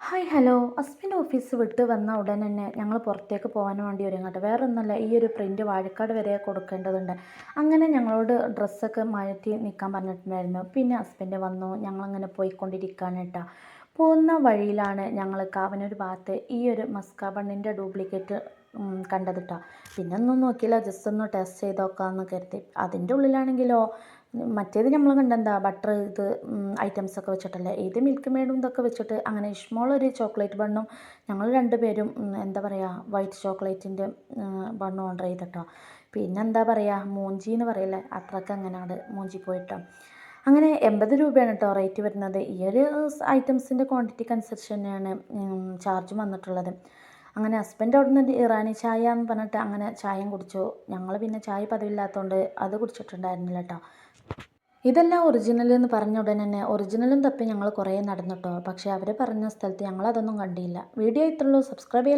Hi hello. Husband office വിട്ട് വന്ന ഉടൻ തന്നെ ഞങ്ങൾ പുറത്തേക്ക് പോകാൻ വേണ്ടി ഒരുങ്ങട്ടെ. വേറെ ഒന്നല്ല, ഈ ഒരു പ്രിൻ്റ് വാഴക്കാട് വരെ കൊടുക്കേണ്ടതുണ്ട്. അങ്ങനെ ഞങ്ങളോട് ഡ്രസ്സൊക്കെ മാറ്റി നിൽക്കാൻ പറഞ്ഞിട്ടുണ്ടായിരുന്നു. പിന്നെ ഹസ്ബൻഡ് വന്നു, ഞങ്ങളങ്ങനെ പോയിക്കൊണ്ടിരിക്കുകയാണ് കേട്ടോ. പോകുന്ന വഴിയിലാണ് ഞങ്ങൾ കാവനൂർ ഭാഗത്ത് ഈ ഒരു മസ്കാ ബണ്ണിൻ്റെ ഡ്യൂപ്ലിക്കേറ്റ് കണ്ടത് കേട്ടോ. പിന്നെ ഒന്നും നോക്കിയില്ല, ജസ്റ്റ് ഒന്ന് ടെസ്റ്റ് ചെയ്ത് നോക്കാമെന്ന് കരുതി. അതിൻ്റെ ഉള്ളിലാണെങ്കിലോ മറ്റേത് നമ്മൾ കണ്ടെന്താ ബട്ടർ ഇത് ഐറ്റംസൊക്കെ വെച്ചിട്ടല്ലേ, ഇത് മിൽക്ക് മെയ്ഡും ഇതൊക്കെ വെച്ചിട്ട് അങ്ങനെ ഇഷ്മോളൊരു ചോക്ലേറ്റ് ബണ്ണും ഞങ്ങൾ രണ്ടുപേരും എന്താ പറയുക വൈറ്റ് ചോക്ലേറ്റിൻ്റെ ബണ്ണും ഓർഡർ ചെയ്തിട്ടോ. പിന്നെ എന്താ പറയുക മൂഞ്ചി എന്ന് പറയില്ലേ, അത്രയ്ക്ക് അങ്ങനെയാണ് മൂഞ്ചി പോയിട്ടോ. അങ്ങനെ 80 രൂപയാണ് കേട്ടോ റേറ്റ് വരുന്നത്. ഈ ഒരു ഐറ്റംസിൻ്റെ ക്വാണ്ടിറ്റിക്ക് അനുസരിച്ച് തന്നെയാണ് ചാർജും വന്നിട്ടുള്ളത്. അങ്ങനെ ഹസ്ബൻഡ് അവിടെ നിന്ന് ഇറാനി ചായ എന്ന് പറഞ്ഞിട്ട് അങ്ങനെ ചായയും കുടിച്ചു. ഞങ്ങൾ പിന്നെ ചായ പതിവില്ലാത്തതുകൊണ്ട് അത് കുടിച്ചിട്ടുണ്ടായിരുന്നില്ല കേട്ടോ. ഇതെല്ലാം ഒറിജിനൽ എന്ന് പറഞ്ഞ ഉടനെ തന്നെ ഒറിജിനലും തപ്പി ഞങ്ങൾ കുറേ നടന്നിട്ടോ. പക്ഷേ അവർ പറഞ്ഞ സ്ഥലത്ത് ഞങ്ങളതൊന്നും കണ്ടില്ല. വീഡിയോ ഇത്രയുള്ളൂ. സബ്സ്ക്രൈബ് ചെയ്യാൻ